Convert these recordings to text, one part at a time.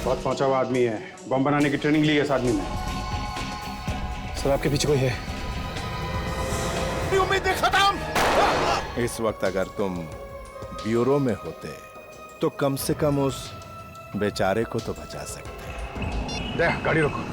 बहुत पहुंचा हुआ आदमी है, बम बनाने की ट्रेनिंग ली है इस आदमी ने। सर आपके पीछे कोई है? उम्मीदें खत्म। इस वक्त अगर तुम ब्यूरो में होते तो कम से कम उस बेचारे को तो बचा सकते। दे गाड़ी रोको।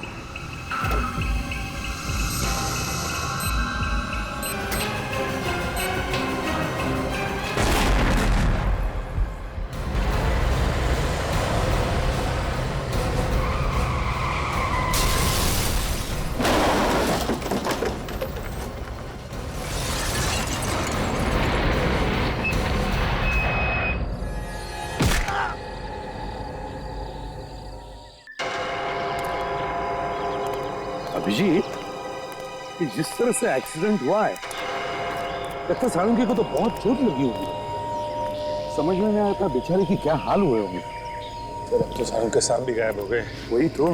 अभिजीत, जिस तरह से एक्सीडेंट हुआ है लगता है सारंगी को तो बहुत चोट लगी होगी। समझ में नहीं आता बेचारे की क्या हाल हुए होंगे। सर अब तो सारों के सांप भी गायब हो गए। वही तो।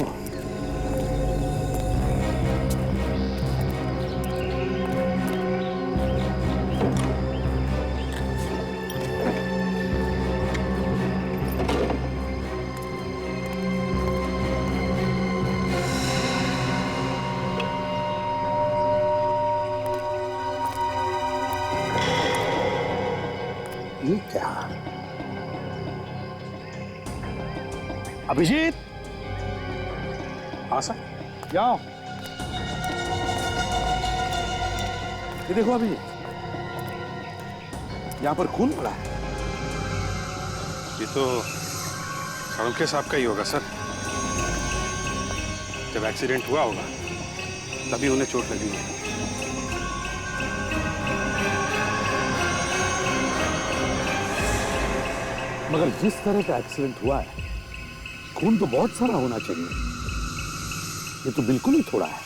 ये क्या? अभिजीत, हाँ सर। जाओ। ये देखो अभिजीत, यहां पर खून पड़ा है। ये तो सारुखे साहब का ही होगा सर। जब एक्सीडेंट हुआ होगा तभी उन्हें चोट लगी है। मगर जिस तरह का एक्सीडेंट हुआ है खून तो बहुत सारा होना चाहिए। ये तो बिल्कुल ही थोड़ा है।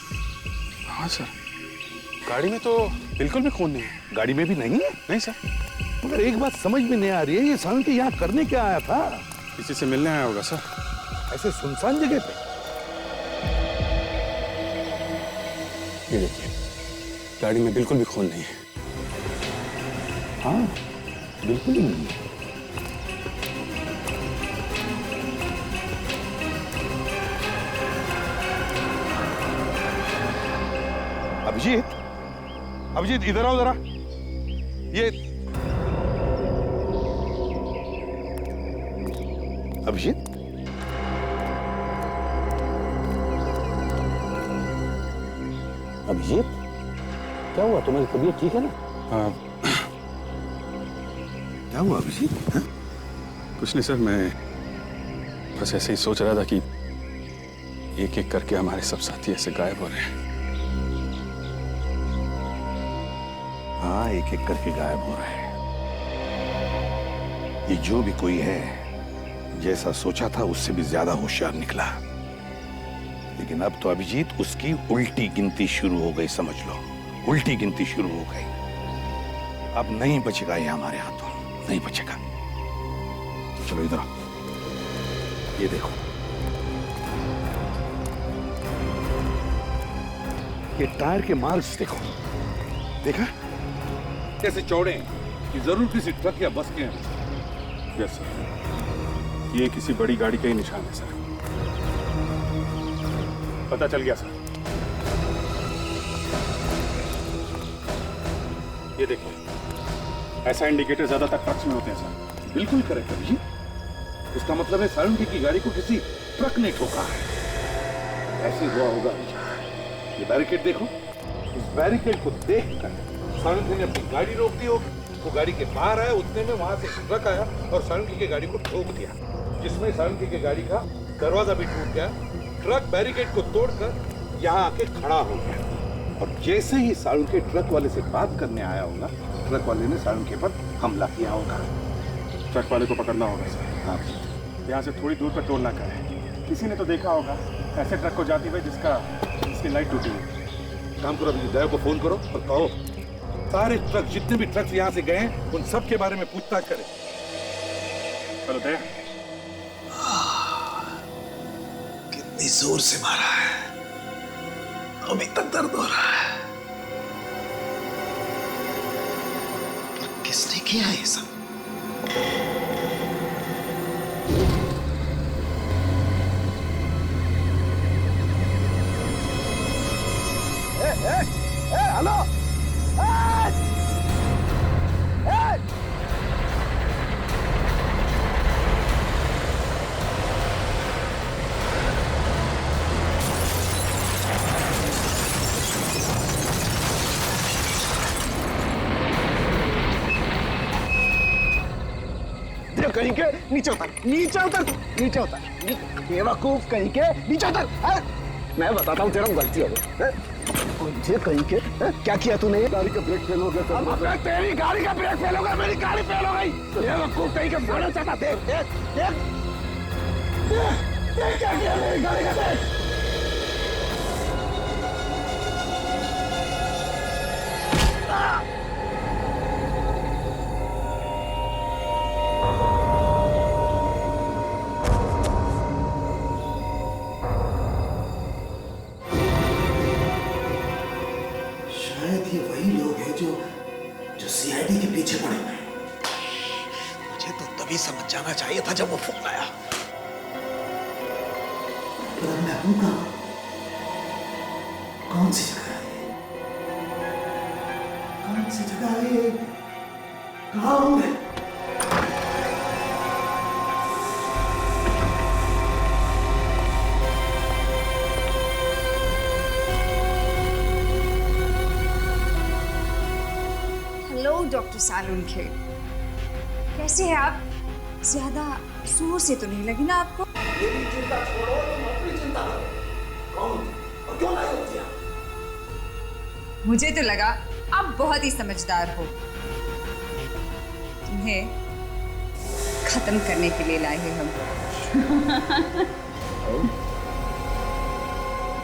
हाँ सर, गाड़ी में तो बिल्कुल भी खून नहीं है। गाड़ी में भी नहीं है? नहीं सर। मगर एक बात समझ में नहीं आ रही है, ये सारंगी यहाँ करने क्या आया था? किसी से मिलने आया होगा सर। ऐसे सुनसान जगह पे? ये देखिए, गाड़ी में बिल्कुल भी खून नहीं है। हाँ, बिल्कुल ही नहीं है। अभिजीत, अभिजीत इधर आओ जरा। ये अभिजीत, अभिजीत क्या हुआ? तुम्हारी तबीयत ठीक है ना? हाँ। क्या हुआ अभिजीत? हाँ? कुछ नहीं सर, मैं बस ऐसे ही सोच रहा था कि एक एक करके हमारे सब साथी ऐसे गायब हो रहे हैं। हाँ, एक एक करके गायब हो रहे हैं। ये जो भी कोई है, जैसा सोचा था उससे भी ज्यादा होशियार निकला। लेकिन अब तो अभिजीत उसकी उल्टी गिनती शुरू हो गई, समझ लो। उल्टी गिनती शुरू हो गई। अब नहीं बचेगा ये हमारे हाथों, नहीं बचेगा। चलो इधर आओ। ये देखो, ये टायर के मार्क्स देखो। देखा कैसे चौड़े हैं कि जरूर किसी ट्रक या बस के हैं। यस सर, ये किसी बड़ी गाड़ी का ही निशान है सर। पता चल गया सर। ये देखिए, ऐसा इंडिकेटर ज्यादातर ट्रक्स में होते हैं सर। बिल्कुल करेक्ट है जी। इसका मतलब है सारंगी की गाड़ी को किसी ट्रक ने ठोका है। ऐसे हुआ होगा। ये बैरिकेड देखो, इस बैरिकेड को देखकर सारंगी ने अपनी गाड़ी रोक दी होगी। वो गाड़ी के बाहर आया, उतने में वहां से ट्रक आया और सारंगी की गाड़ी को ठोक दिया, जिसमें सारंगी की गाड़ी का दरवाजा भी टूट गया। ट्रक बैरिकेड को तोड़कर यहाँ आके खड़ा हो गया और जैसे ही सारंगी ट्रक वाले से बात करने आया होगा, ट्रक वाले ने सारंगी पर हमला किया होगा। ट्रक वाले को पकड़ना होगा सर। हाँ, यहाँ से थोड़ी दूर पर टोल नाका है। किसी ने तो देखा होगा ऐसे ट्रक को जाती हुई जिसकी लाइट टूटी हुई। काम करो, अभी दया को फोन करो और कहो सारे ट्रक, जितने भी ट्रक यहाँ से गए हैं, उन सब के बारे में पूछताछ करें। चलो दया। कितनी जोर से मारा है, अभी तक दर्द हो रहा है। पर किसने किया ये सब? कहीं के, नीचे उतर, नीचे उतर, नीचे उतर, बेवकूफ कहीं के, नीचे उतर। मैं बताता हूँ तेरा गलती हो गई, मुझे कहीं के क्या किया तूने? गाड़ी का ब्रेक फेल हो गया। अब तेरी गाड़ी का ब्रेक फेल हो गया, मेरी गाड़ी फेल हो गई। बेवकूफ कहीं के, बड़ा चाहता, देख देख देख देख क्या किया मेरी गाड़ी का, देख। शायद ये वही लोग हैं जो सीआईडी के पीछे पड़े हुए हैं। मुझे तो तभी समझ जाना चाहिए था जब वो फोन आया। पर मैं हूं कहां? कौन सी जगह है? कौन सी जगह है ये? कहां हूं मैं? हेलो डॉक्टर सालुनखेड़, कैसे हैं आप? ज्यादा जोर से तो नहीं लगी ना आपको? मेरी चिंता छोड़ो, तुम अपनी चिंता करो। कौन और क्यों लाई होती है? मुझे तो लगा आप बहुत ही समझदार हो। तुम्हें खत्म करने के लिए लाए हैं हम।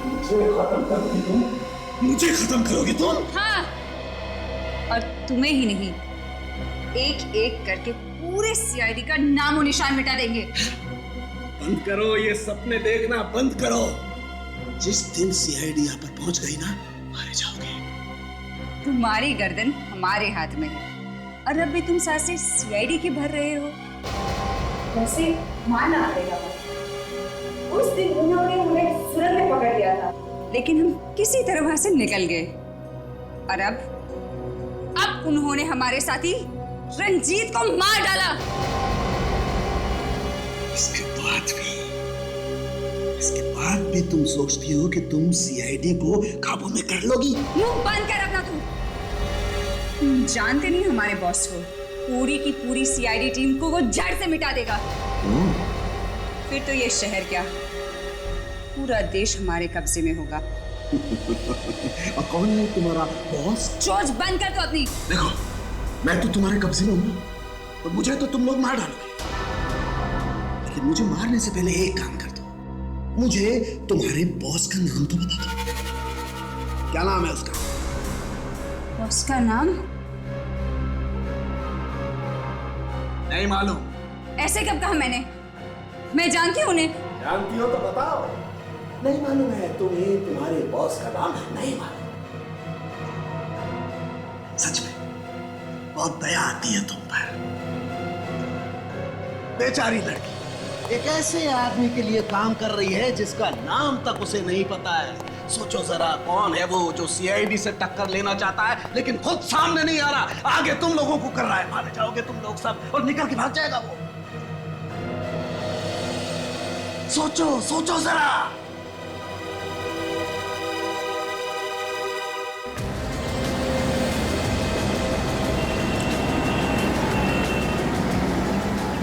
मुझे खत्म करोगी तुम? मुझे खत्म करोगी तुम? हाँ, और तुम्हें ही नहीं, एक एक करके पूरे सीआईडी का नामो निशान मिटा देंगे। बंद करो ये सपने देखना, बंद करो। जिस दिन सीआईडी यहाँ पर पहुंच गई ना, मारे जाओगे। तुम्हारी गर्दन हमारे हाथ में है और अब भी तुम सांसें सीआईडी की भर रहे हो। वैसे मानना पड़ेगा, उस दिन उन्होंने हमें सुरंग में पकड़ लिया था, लेकिन हम किसी तरह वहां से निकल गए। और अब उन्होंने हमारे साथी रंजीत को मार डाला। इसके बाद भी तुम सोचती हो कि तुम सीआईडी को काबू में कर लोगी? मुंह बंद कर अपना। तुम जानते नहीं हमारे बॉस को, पूरी की पूरी सीआईडी टीम को वो जड़ से मिटा देगा। फिर तो ये शहर क्या, पूरा देश हमारे कब्जे में होगा। और कौन है तुम्हारा बॉस? चोच बंद कर दो अपनी। देखो, मैं तो तुम्हारे कब्जे में हूँ और मुझे तो तुम लोग मार डालोगे, लेकिन मुझे मारने से पहले एक काम कर दो, मुझे तुम्हारे बॉस का नाम तो बता दो। क्या नाम है उसका? बॉस का नाम? नहीं मालूम। ऐसे कब कहा मैंने? मैं जानती हूँ उन्हें। जानती हो तो बताओ। नहीं मालूम है तुम्हें तुम्हारे बॉस का नाम? नहीं मालूम। सच में बहुत दया आती है तुम पर। बेचारी लड़की एक ऐसे आदमी के लिए काम कर रही है जिसका नाम तक उसे नहीं पता है। सोचो जरा, कौन है वो जो सीआईडी से टक्कर लेना चाहता है लेकिन खुद सामने नहीं आ रहा, आगे तुम लोगों को कर रहा है। मारे जाओगे तुम लोग सब और निकल के भाग जाएगा वो। सोचो सोचो जरा।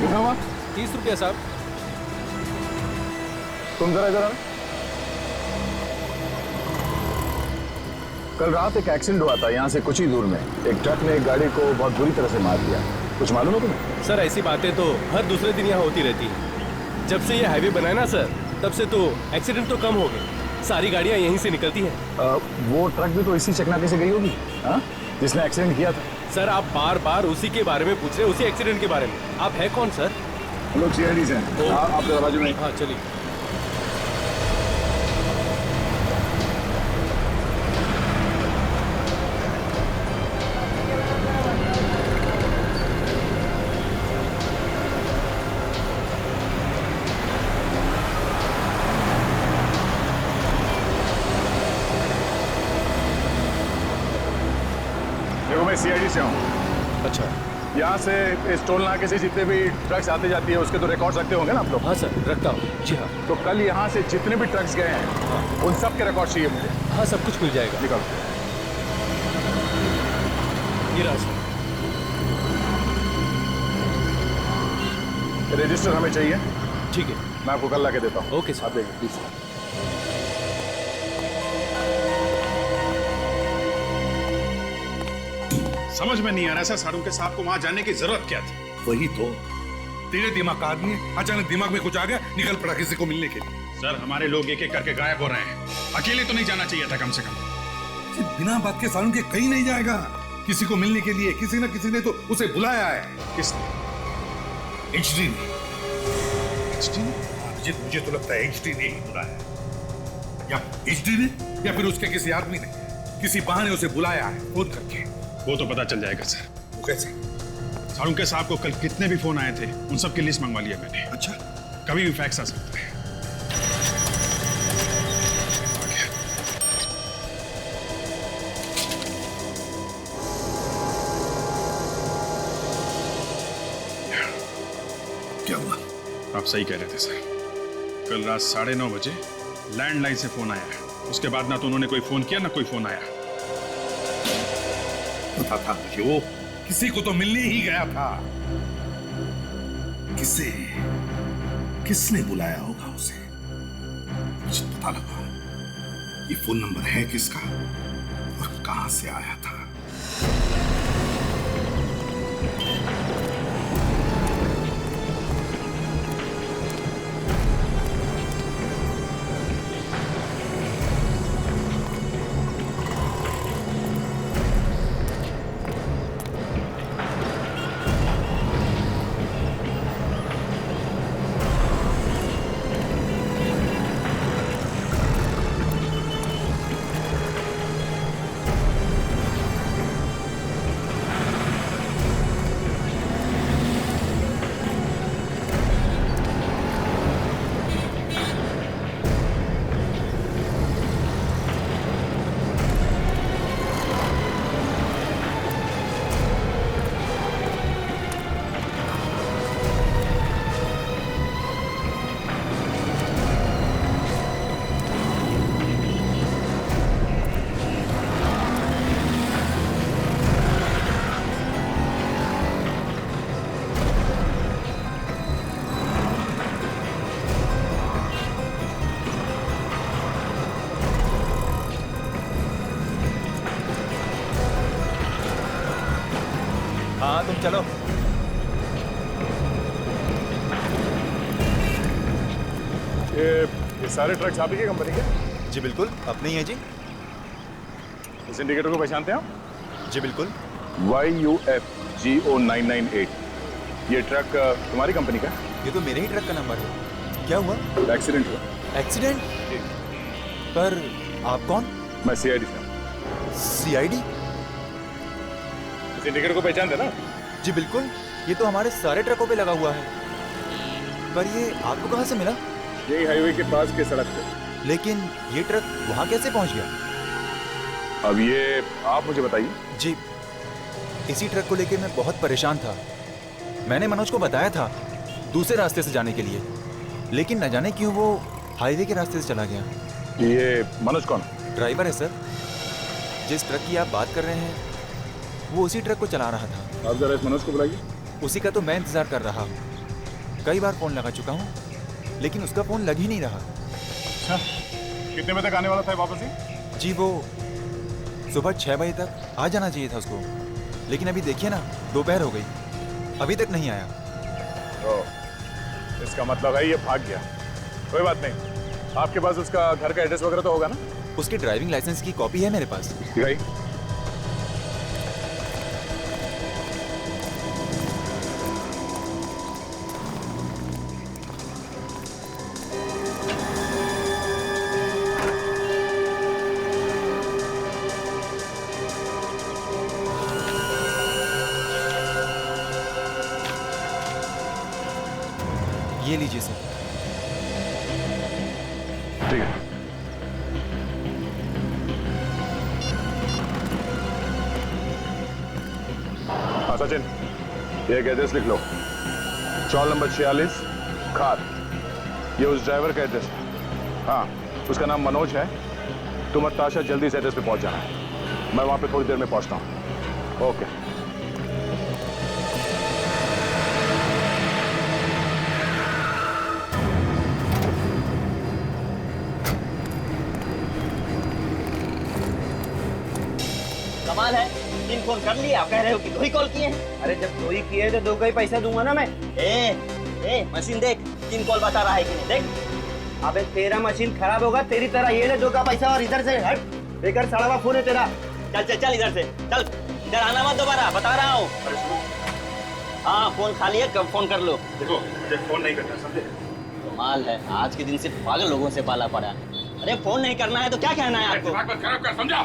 कितना हुआ? 30 रुपया साहब। तुम जरा इधर आना। कल रात एक एक्सीडेंट हुआ था यहाँ से कुछ ही दूर में। एक ट्रक ने एक गाड़ी को बहुत बुरी तरह से मार दिया। कुछ मालूम है तुम्हें? सर ऐसी बातें तो हर दूसरे दिन यहाँ होती रहती हैं। जब से ये हाईवे बना है ना सर, तब से तो एक्सीडेंट तो कम हो गए। सारी गाड़ियाँ यहीं से निकलती हैं। वो ट्रक भी तो इसी चकनाके से गई होगी, हाँ? जिसने एक्सीडेंट किया था। सर आप बार बार उसी के बारे में पूछ रहे हैं, उसी एक्सीडेंट के बारे में। आप है कौन सर? हम लोग सीआईडी से हैं। आप जरा बाजू में। हाँ चलिए। देखो मैं सीआईडी से हूँ। अच्छा। यहाँ से इस टोल नाके से जितने भी ट्रक्स आते जाती है उसके तो रिकॉर्ड्स रखते होंगे ना आप लोग? हाँ सर रखता हूँ। जी हाँ। तो कल यहाँ से जितने भी ट्रक्स गए हैं उन सब के रिकॉर्ड चाहिए मुझे। हाँ सब कुछ मिल जाएगा। निकालो। ये रहा सर। रजिस्टर हमें चाहिए, ठीक है। मैं आपको कल ला के देता हूँ। Okay sir. आप देखिए प्लीज। समझ में नहीं आ रहा सर, सारुण के साहब को वहां जाने की जरूरत क्या थी? वही तो, तेरे दिमाग का आदमी है, अचानक दिमाग में कुछ आ गया, निकल पड़ा किसी को मिलने के लिए। सर हमारे लोग एक एक करके गायब हो रहे हैं, अकेले तो नहीं जाना चाहिए था कम से कम। बिना बात के सारुण के कहीं नहीं जाएगा, किसी को मिलने के लिए किसी न किसी ने तो उसे बुलाया है। किसने? एचडी ने। एचडी ने? मुझे तो लगता है एचडी ने ही बुलाया, या एचडी ने या फिर उसके किसी आदमी ने किसी बहाने उसे बुलाया है फोन करके। वो तो पता चल जाएगा सर। वो कैसे? सारुण के साहब को कल कितने भी फोन आए थे, उन सब की लिस्ट मंगवा लिया मैंने। अच्छा, कभी भी फैक्स आ सकता है। क्या हुआ? आप सही कह रहे थे सर, कल रात 9:30 बजे लैंडलाइन से फोन आया है। उसके बाद ना तो उन्होंने कोई फोन किया ना कोई फोन आया। पता था कि वो किसी को तो मिलने ही गया था। किसने बुलाया होगा उसे? मुझे पता लगा ये फोन नंबर है किसका और कहां से आया था। हाँ तुम चलो। ये सारे ट्रक्स आप ही की कंपनी के? जी बिल्कुल, अपने ही है जी। इस इंडिकेटर को पहचानते हैं आप? जी बिल्कुल। YUFGO998, ये ट्रक तुम्हारी कंपनी का? ये तो मेरे ही ट्रक का नंबर है। क्या हुआ? एक्सीडेंट हुआ। एक्सीडेंट? पर आप कौन? मैं CID से। CID? इस इंडिकेटर को पहचानते ना? जी बिल्कुल, ये तो हमारे सारे ट्रकों पे लगा हुआ है। पर ये आपको कहाँ से मिला? यही हाईवे के पास के सड़क पे। लेकिन ये ट्रक वहाँ कैसे पहुँच गया? अब ये आप मुझे बताइए। जी, इसी ट्रक को लेकर मैं बहुत परेशान था। मैंने मनोज को बताया था दूसरे रास्ते से जाने के लिए, लेकिन न जाने क्यों वो हाईवे के रास्ते से चला गया। ये मनोज कौन? ड्राइवर है सर। जिस ट्रक की आप बात कर रहे हैं वो उसी ट्रक को चला रहा था। आप जरा इस मनोज को बुलाइए। उसी का तो मैं इंतजार कर रहा हूँ। कई बार फोन लगा चुका हूँ लेकिन उसका फोन लग ही नहीं रहा। अच्छा, कितने बजे तक आने वाला था वापसी? जी वो सुबह 6 बजे तक आ जाना चाहिए था उसको, लेकिन अभी देखिए ना, दोपहर हो गई, अभी तक नहीं आया। इसका मतलब है ये भाग गया। कोई बात नहीं, आपके पास उसका घर का एड्रेस वगैरह तो होगा ना? उसकी ड्राइविंग लाइसेंस की कॉपी है मेरे पास। दिखाइए। ये लीजिए सर। ठीक है। हाँ सचिन, ये एक एड्रेस लिख लो। चौल नंबर 46 खार। ये उस ड्राइवर का एड्रेस है। हाँ, उसका नाम मनोज है। तुम और ताशा जल्दी से एड्रेस पे पहुंच जाना। मैं वहां पे थोड़ी देर में पहुंचता हूँ। ओके। कमाल है, 3 फोन कर लिए, आप कह रहे हो कि 2 ही कॉल किए हैं। अरे जब 2 ही किए तो 2 का ही पैसा दूंगा ना मैं। ए मशीन देख, 3 कॉल बता रहा है कि नहीं, देख। अबे तेरा मशीन खराब होगा, तेरी तरह ये ले 2 का पैसा और इधर से हट, बेकार सड़ा हुआ फोन है तेरा। चल चल चल इधर से, चल इधर आना मत दोबारा, बता रहा हूँ। हाँ फोन खाली है, कब फोन कर लो। देखो मुझे फोन नहीं करना, समझे? कमाल है, आज के दिन से पागल लोगों से पाला पड़ा है। अरे फोन नहीं करना है तो क्या कहना है आपको? दिमाग मत खराब कर, समझा?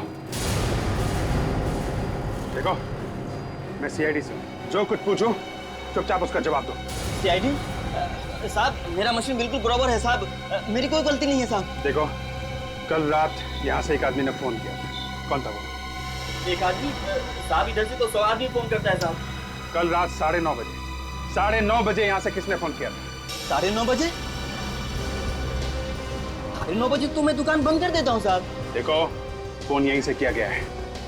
देखो मैं सीआईडी से हूँ, जो कुछ पूछूं चुपचाप उसका जवाब दो। सीआईडी साहब, मेरा मशीन बिल्कुल बराबर है साहब, मेरी कोई गलती नहीं है साहब। देखो कल रात यहाँ से एक आदमी ने फोन किया था, कौन था वो? एक आदमी साहब, इधर से तो 100 आदमी फोन करता है साहब। कल रात 9:30 बजे, 9:30 बजे यहाँ से किसने फोन किया था? 9:30 बजे? 9:30 बजे तो मैं दुकान बंद कर देता हूँ साहब। देखो फोन यहीं से किया गया है,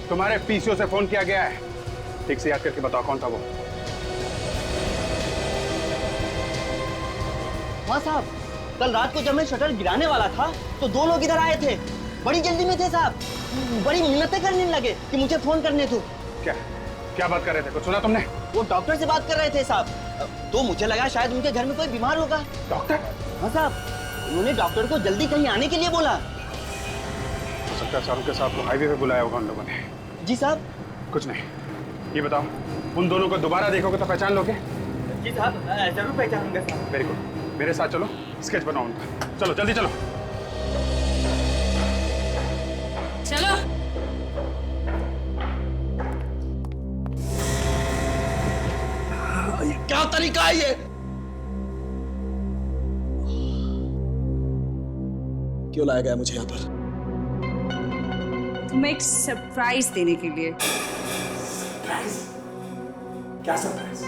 तुम्हारे पीसीओ से फोन किया गया है। ठीक से याद करके बताओ कौन था वो? हाँ साहब, कल रात को जब मैं शटर गिराने वाला था तो 2 लोग इधर आए थे, बड़ी जल्दी में थे साहब, बड़ी मिन्नतें करने लगे कि मुझे फोन करने दो। क्या बात कर रहे थे, कुछ सुना तुमने? वो डॉक्टर से बात कर रहे थे साहब, तो मुझे लगा शायद उनके घर में कोई बीमार होगा। डॉक्टर? हाँ साहब, उन्होंने डॉक्टर को जल्दी कहीं आने के लिए बोला। हो सकता है शाहरुख के साथ को हाईवे पे बुलाया होगा उन लोगों ने। जी साहब। कुछ नहीं, ये बताओ उन दोनों को दोबारा देखोगे तो पहचान लोगे? जी साहब, जरूर पहचानूंगा साहब। वेरी गुड, मेरे साथ चलो, स्केच बनाओ उनका। चलो जल्दी चलो। चलो। ये क्या तरीका है ये? क्यों लाया गया मुझे यहाँ पर? तुम्हें एक सरप्राइज देने के लिए। सरप्राइज? क्या सरप्राइज?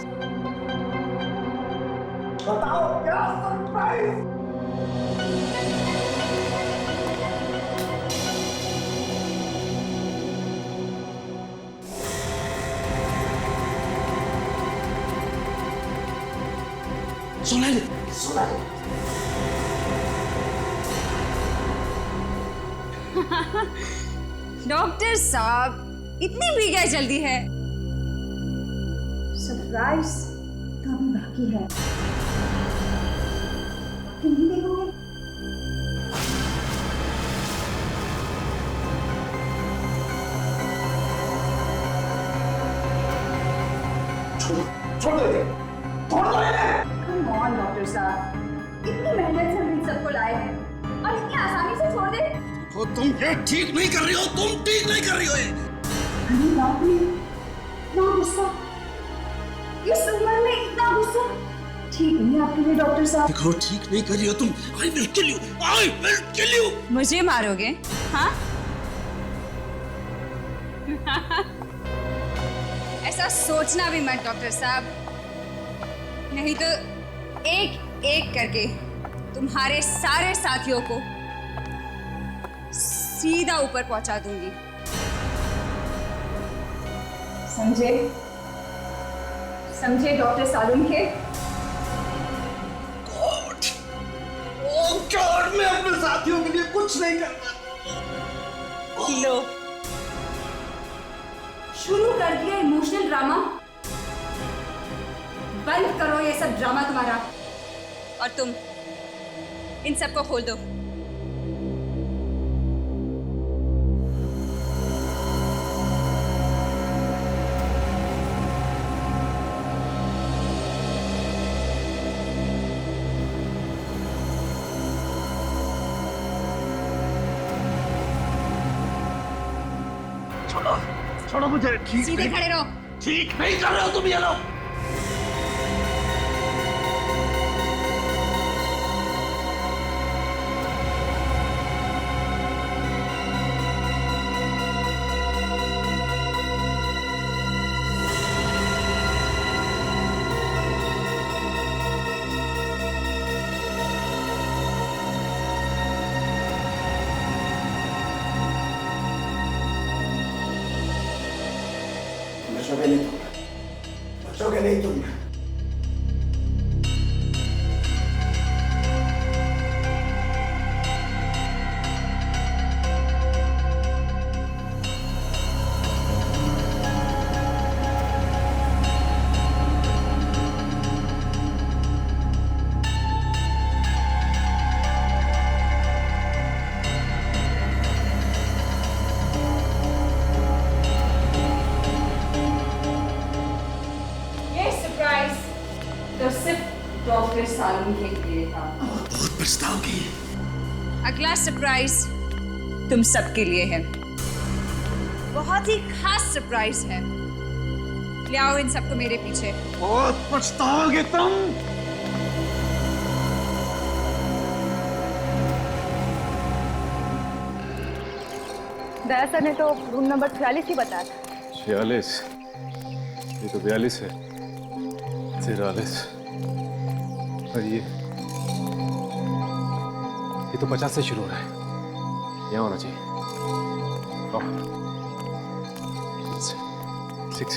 बताओ क्या सरप्राइज? सुना ले। डॉक्टर साहब, इतनी भी क्या जल्दी है? सरप्राइज तो अभी बाकी है। नहीं देखोगे? छोड़ दे, छोड़ दो इन्हें। Come on, डॉक्टर साहब, इतनी मेहनत से हम इन सबको लाए हैं और इतनी आसानी से छोड़ दे? तो तुम ये ठीक नहीं कर रही हो, तुम ठीक नहीं कर रही हो ये। अरे बाप रे, इतना गुस्सा, इस उम्र में इतना गुस्सा ठीक नहीं है आपके लिए डॉक्टर साहब। देखो ठीक नहीं कर रही हो तुम। I will kill you, I will kill you। मुझे मारोगे? हाँ? ऐसा सोचना भी मत डॉक्टर साहब, नहीं तो एक एक करके तुम्हारे सारे साथियों को सीधा ऊपर पहुंचा दूंगी। समझे? समझे डॉक्टर सालुंखे? गॉड, मैं अपने साथियों के लिए कुछ नहीं करता। लो, शुरू कर दिया इमोशनल ड्रामा। बंद करो ये सब ड्रामा तुम्हारा, और तुम इन सबको खोल दो। छोड़ो मुझे। ठीक सीधे खड़े रहो। ठीक नहीं कर रहे हो तुम ये लोग। बचोगे नहीं तुम। पंखे के लिए था। बहुत पछताओगी। अगला सरप्राइज तुम सबके लिए है। बहुत ही खास सरप्राइज है। ले आओ इन सबको मेरे पीछे। बहुत पछताओगे तुम। दया सर ने तो रूम नंबर 46 ही बताया था। 46? ये तो 42 है। 43 और ये तो 50 से शुरू हो रहा है। यहाँ होना चाहिए। 6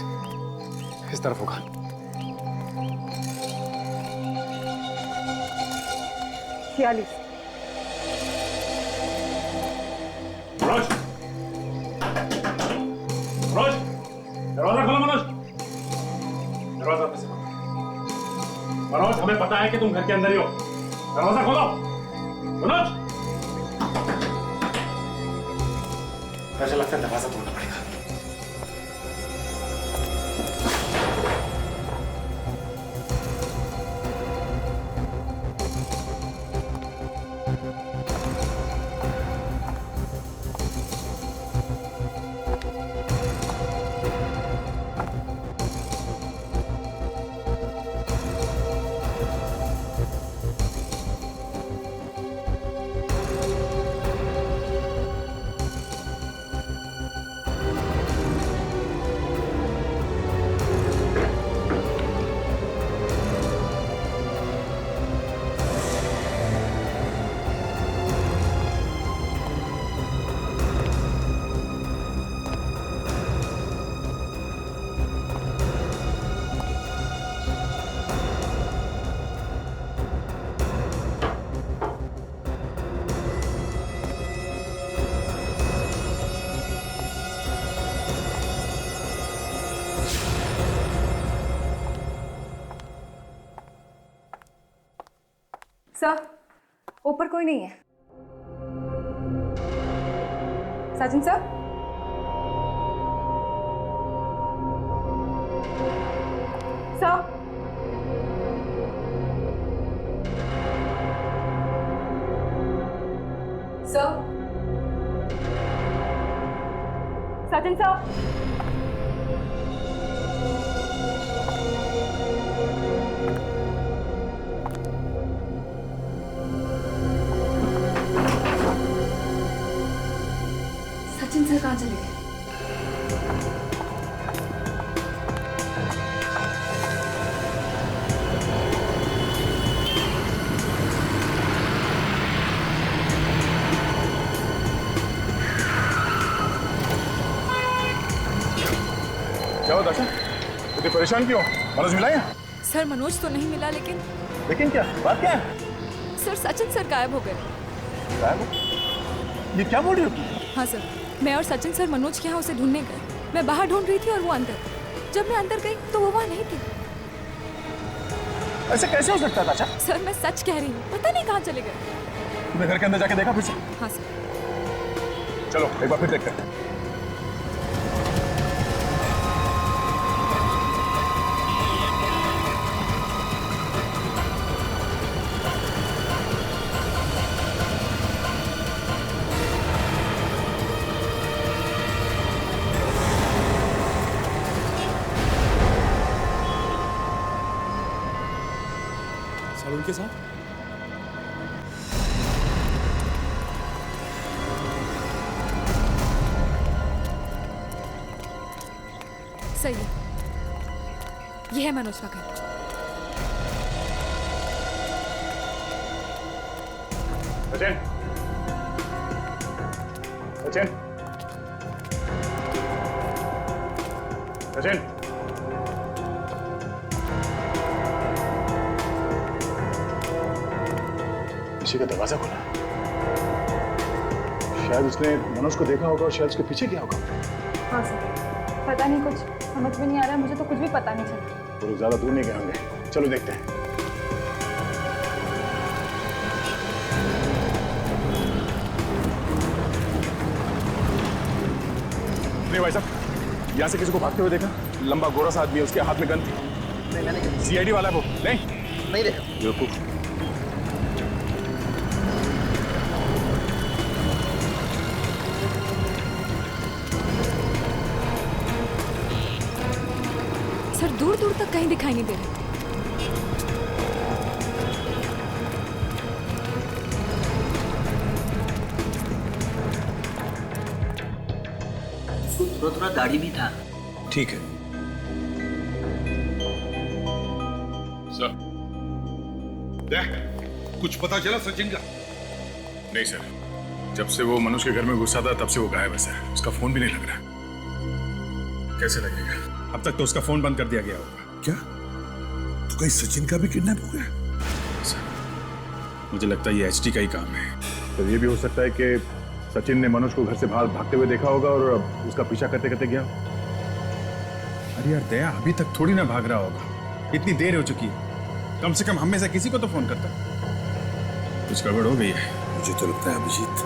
इस तरफ होगा। 46। मनोज, मनोज, दरवाजा खोलो मनोज। दरवाजा कैसे खोलो? मनोज, हमें पता है कि तुम घर के अंदर ही हो। दरवाजा खोलो मनोज। मुझे लगता है दरवाजा तोड़ना पड़ेगा। सर, ऊपर कोई नहीं है। साजन सर, सर, सर, साजन सर, सचिन सर कहाँ चले गए? क्या हुआ दर्शन? इतने परेशान क्यों? मनोज मिला है? सर मनोज तो नहीं मिला, लेकिन क्या बात क्या है? सर सचिन सर गायब हो गए। ये क्या बोल रही हो तुम? हाँ सर, मैं और सचिन सर मनोज के यहाँ उसे ढूंढने गए। मैं बाहर ढूंढ रही थी और वो अंदर। जब मैं अंदर गई तो वो वहाँ नहीं थी। ऐसे कैसे हो सकता है दाचा? सर मैं सच कह रही हूँ, पता नहीं कहाँ चले गए। तुमने घर के अंदर जाके देखा फिर से? हाँ सर। चलो एक बार फिर देखते हैं। सालून के साथ सही है, ये है मनोज का घर। सचिन, सचिन, सचिन, किसी का दरवाजा खोला। शायद उसने मनोज को देखा होगा और शायद उसके पीछे गया होगा। हाँ सर, पता नहीं, कुछ समझ में नहीं आ रहा है। मुझे तो कुछ भी पता नहीं चला। वो लोग ज्यादा दूर नहीं गए होंगे। चलो देखते हैं। नहीं भाई साहब, यहाँ से किसी को भागते हुए देखा? लंबा गोरा सा आदमी है, उसके हाथ में गन थी। नहीं, मैंने सीआईडी वाला है वो। नहीं नहीं देखा। बेवकूफ, दूर दूर तक कहीं दिखाई नहीं दे रहे। थोड़ा थोड़ा दाढ़ी भी था। ठीक है। सर, देख, कुछ पता चला सचिन का? नहीं सर, जब से वो मनोज के घर में घुसा था तब से वो गायब है सर। उसका फोन भी नहीं लग रहा। कैसे लगेगा? अब तक तो उसका फोन बंद कर दिया गया होगा। क्या? तो कहीं सचिन का भी किडनैप हो गया? सर, मुझे लगता है ये एचडी का ही काम है। तो ये भी हो सकता है कि सचिन ने मनोज को घर से बाहर भागते हुए देखा होगा और उसका पीछा करते करते गया। अरे यार दया अभी तक थोड़ी ना भाग रहा होगा, इतनी देर हो चुकी है। कम से कम हम में से किसी को तो फोन करता। कुछ गड़बड़ हो गई है। मुझे तो लगता है अभिजीत,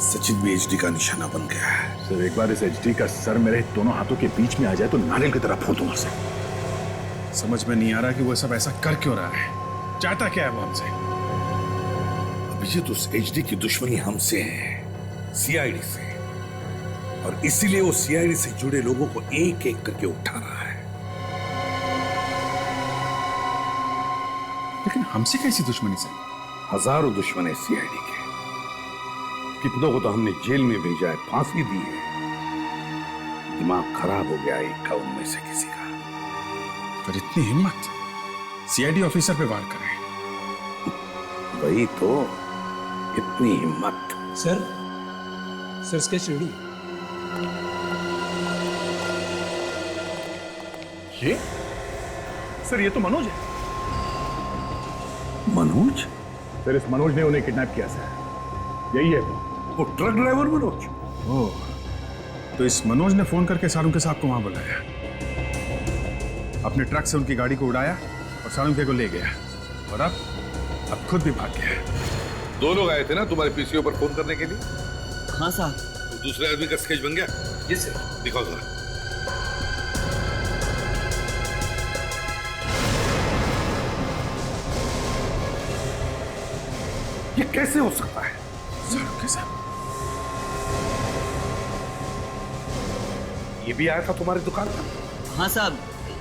सचिन भी एचडी का निशाना बन गया है। सर एक बार इस एचडी का सर मेरे दोनों हाथों के बीच में आ जाए तो नारियल की तरह फोड़ दूंगा सर। समझ में नहीं आ रहा कि वो सब ऐसा कर क्यों रहा है, चाहता क्या है वो हमसे। अभिजीत, उस एचडी की दुश्मनी हमसे है, सीआईडी से, और इसीलिए वो सीआईडी से जुड़े लोगों को एक एक करके उठा रहा है। लेकिन हमसे कैसी दुश्मनी से? हजारों दुश्मन है सीआईडी के। कितनों को तो हमने जेल में भेजा है, फांसी दी है। दिमाग खराब हो गया एक का उनमें से किसी का। पर इतनी हिम्मत सीआईडी ऑफिसर पे वार करे? वही तो, इतनी हिम्मत। Sir sketch ready. ये सर, ये तो मनोज है। मनोज? सर इस मनोज ने उन्हें किडनैप किया सर। यही है वो ट्रक ड्राइवर मनोज? ओह, तो इस मनोज ने फोन करके सारुंके साहब को वहां बुलाया, अपने ट्रक से उनकी गाड़ी को उड़ाया और सारुंके को ले गया, और अब खुद भी भाग गया। दो लोग आए थे ना तुम्हारे पीसीओ पर फोन करने के लिए? हाँ साहब। तो दूसरे आदमी का स्केच बन गया? जी सर। दिखाओ जरा। ये कैसे हो सकता है? सारुंके साहब, ये भी आया था तुम्हारी दुकान पर? हाँ साहब,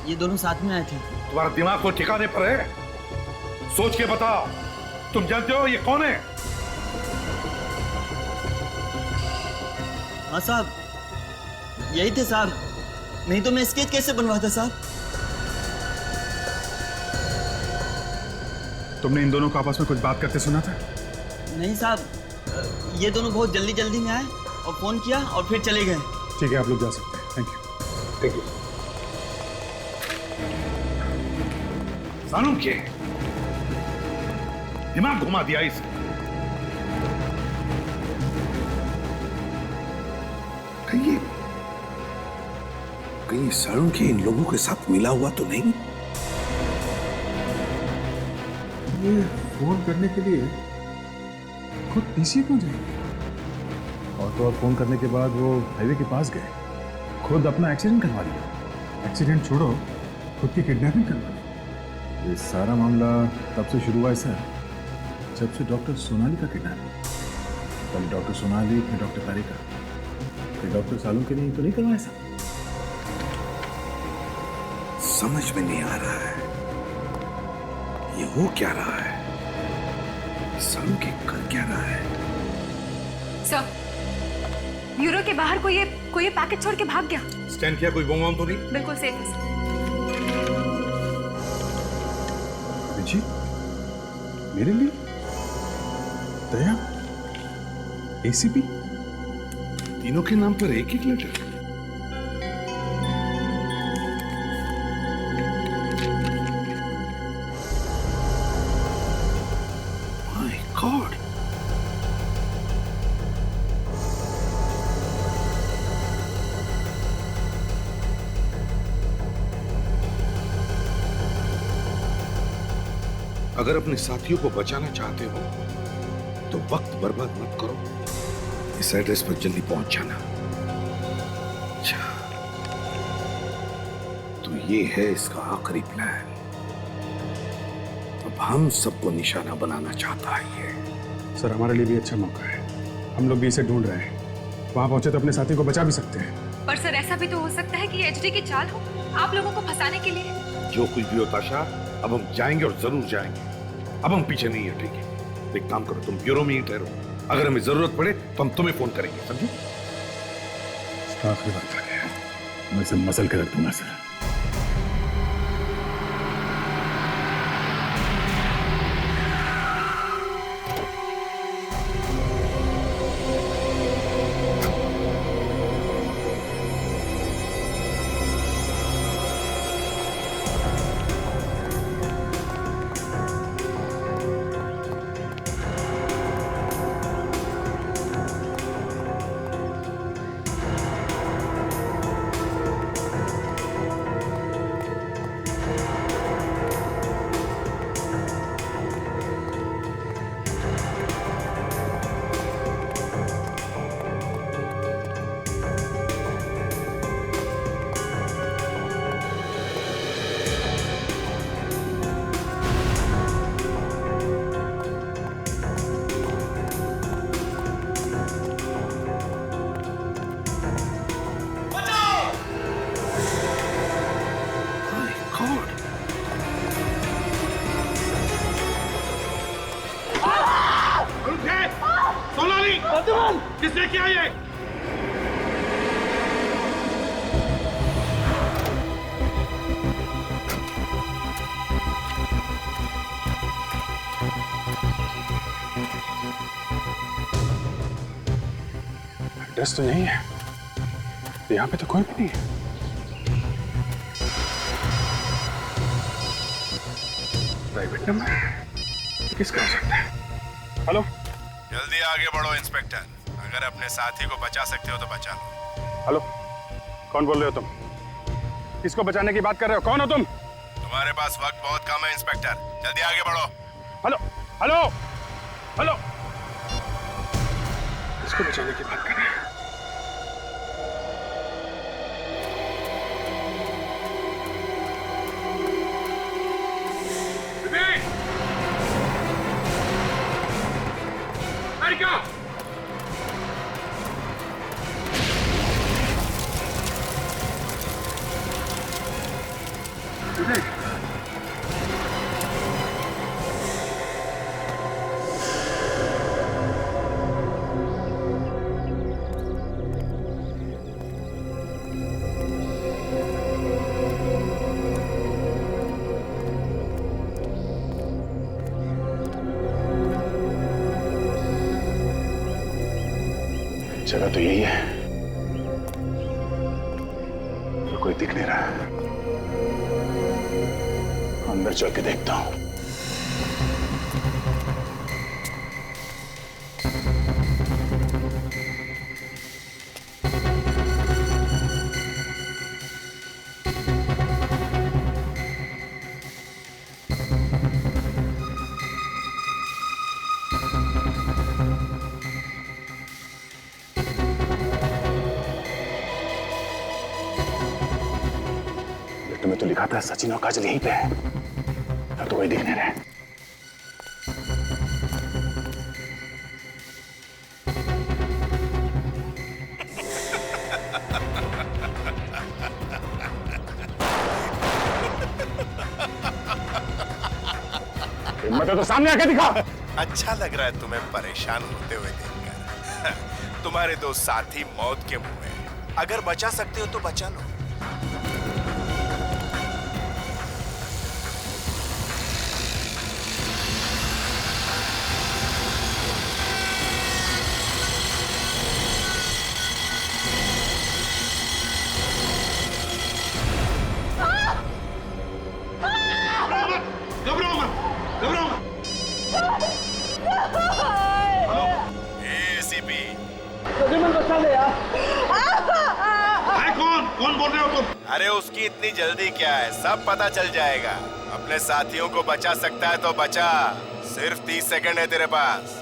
ये दोनों साथ में आए थे। तुम्हारा दिमाग तो ठिकाने पर है? सोच के बताओ, तुम जानते हो ये कौन है? हाँ साहब, यही थे साहब, नहीं तो मैं स्केच कैसे बनवाता साहब? तुमने इन दोनों को आपस में कुछ बात करते सुना था? नहीं साहब, ये दोनों बहुत जल्दी जल्दी में आए और फोन किया और फिर चले गए। ठीक है, आप लोग जा सकते हैं। Thank you. Thank you. सारुंके, दिमाग घुमा दिया इसे। कहीं सारुंके इन लोगों के साथ मिला हुआ तो नहीं? ये फोन करने के लिए खुद पीसी क्यों जाए? और तो और फोन करने के बाद वो हाईवे के पास गए, खुद अपना एक्सीडेंट करवा लिया। एक्सीडेंट छोड़ो, खुद की किडनैपिंग करवा ली। ये सारा मामला तब से शुरू हुआ है सर, जब से डॉक्टर सोनाली का किडनैप हुआ। पहले डॉक्टर सोनाली, फिर डॉक्टर तारिका, फिर डॉक्टर सालुंके ने तो नहीं करवाया सर। समझ में नहीं आ रहा है ये हो क्या रहा है, सारुंके कर क्या रहा है? सर, ब्यूरो के बाहर कोई ये पैकेट छोड़ के भाग गया। स्टैंड किया? कोई बम तो नहीं? बिल्कुल सेफ है सर। जी, मेरे लिए दया, एसीपी, तीनों के नाम पर एक एक लेटर? My God! अगर अपने साथियों को बचाना चाहते हो तो वक्त बर्बाद मत करो, इस एड्रेस पर जल्दी पहुंच जाना। अच्छा, तो ये है इसका आखिरी प्लान। अब हम सबको निशाना बनाना चाहता है ये। सर हमारे लिए भी अच्छा मौका है, हम लोग भी इसे ढूंढ रहे हैं। वहां पहुंचे तो अपने साथी को बचा भी सकते हैं। पर सर ऐसा भी तो हो सकता है कि ये एचडी की चाल हो। आप लोगों को फंसाने के लिए। जो कुछ भी हो ताशा, अब हम जाएंगे और जरूर जाएंगे। अब हम पीछे नहीं है, ठीक है? एक काम करो, तुम ब्यूरो में ही ठहरो। अगर हमें जरूरत पड़े तो हम तुम्हें फोन करेंगे, समझे? आखिरी बात है, मैं इसे मसल के रख दूंगा सर। किसने किया ये? एड्रेस तो यही है, यहाँ पे तो कोई भी नहीं है। प्राइवेट नंबर किसका हो सकता है? हेलो, जल्दी आगे बढ़ो इंस्पेक्टर। अगर अपने साथी को बचा सकते हो तो बचा लो। हेलो, कौन बोल रहे हो तुम? किसको बचाने की बात कर रहे हो? कौन हो तुम? तुम्हारे पास वक्त बहुत कम है इंस्पेक्टर, जल्दी आगे बढ़ो। हेलो हेलो हेलो, किसको बचाने की बात कर रहे हैं? जगह तो यही है, तो कोई दिख नहीं रहा। अंदर चल के देखता हूं। में तो लिखा था सचिन और काजल यहीं पे है, अब तो कोई दिख नहीं रहा है। हिम्मत है तो सामने आके दिखा। अच्छा लग रहा है तुम्हें परेशान होते हुए देखकर। तुम्हारे दो साथी मौत के मुंह में, अगर बचा सकते हो तो बचा लो। कौन बोल रहे हो तुम? अरे उसकी इतनी जल्दी क्या है, सब पता चल जाएगा। अपने साथियों को बचा सकता है तो बचा, सिर्फ 30 सेकंड है तेरे पास।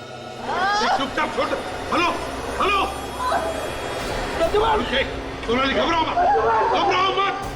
चुपचाप छोड़। हेलो हेलो, सोनाली घबराओ मत, घबराओ मत।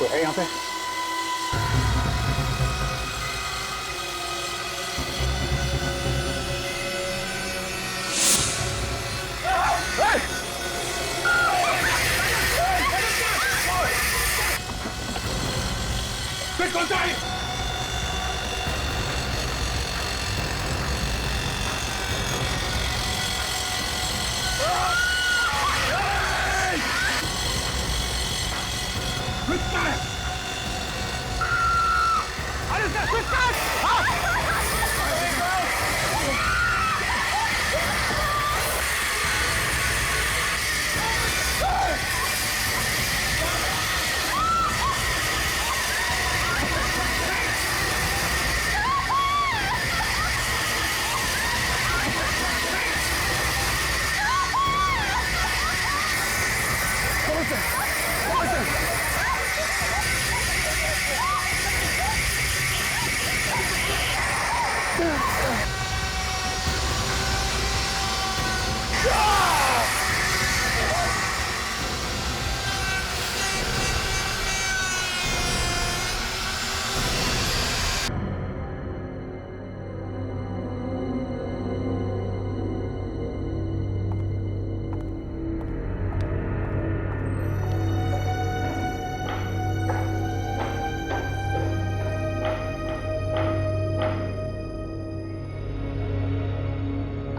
कोई है यहाँ पे? कौन सा है?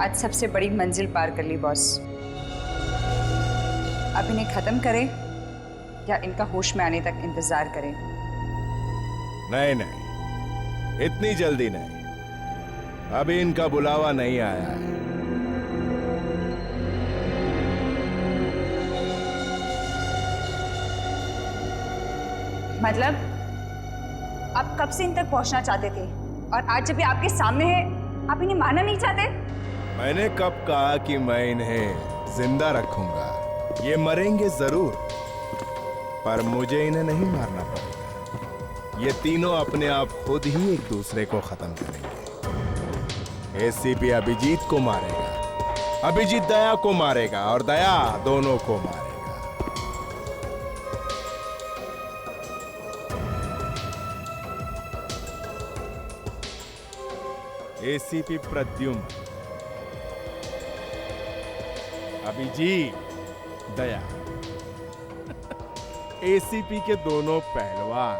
आज सबसे बड़ी मंजिल पार कर ली बॉस। अब इन्हें खत्म करें या इनका होश में आने तक इंतजार करें? नहीं नहीं, इतनी जल्दी नहीं, अभी इनका बुलावा नहीं आया है। मतलब आप कब से इन तक पहुंचना चाहते थे और आज जब ये आपके सामने है आप इन्हें मारना नहीं चाहते? मैंने कब कहा कि मैं इन्हें जिंदा रखूंगा? ये मरेंगे जरूर, पर मुझे इन्हें नहीं मारना पड़ेगा। ये तीनों अपने आप खुद ही एक दूसरे को खत्म करेंगे। एसीपी अभिजीत को मारेगा, अभिजीत दया को मारेगा और दया दोनों को मारेगा। एसीपी प्रद्युम्न, अभिजीत, दया, एसीपी के दोनों पहलवान,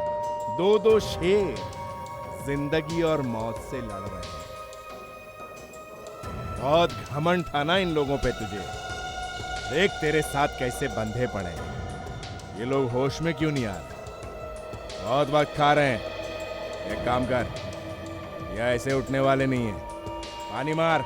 दो शेर जिंदगी और मौत से लड़ रहे हैं। बहुत घमंड था ना इन लोगों पे तुझे। देख तेरे साथ कैसे बंधे पड़े हैं। ये लोग होश में क्यों नहीं आ रहे? बहुत वक्त खा रहे हैं। एक काम कर, ये ऐसे उठने वाले नहीं है। पानी मार।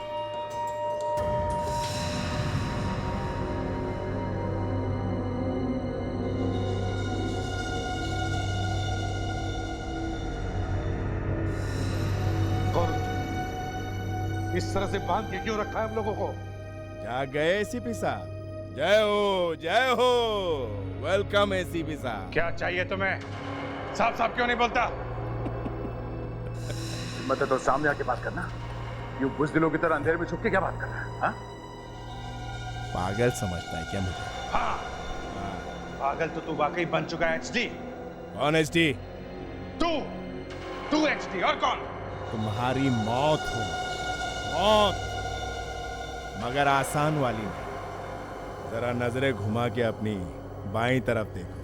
इस तरह से बांध के क्यों रखा है हम लोगों को? जाग गए एसीपी साहब? जय हो, जय हो। वेलकम एसीपी साहब। क्या चाहिए तुम्हें? साफ साफ क्यों नहीं बोलता? मतलब तो सामने आके बात करना, यूं बुज़दिलों की तरह अंधेरे में छुप के क्या बात कर रहा है? हाँ? पागल समझता है क्या मुझे? हाँ, पागल तो तू वाकई बन चुका है एचडी। कौन एचडी? तू एचडी और कौन? तुम्हारी मौत हो, मौत, मगर आसान वाली नहीं। जरा नजरें घुमा के अपनी बाईं तरफ देखो।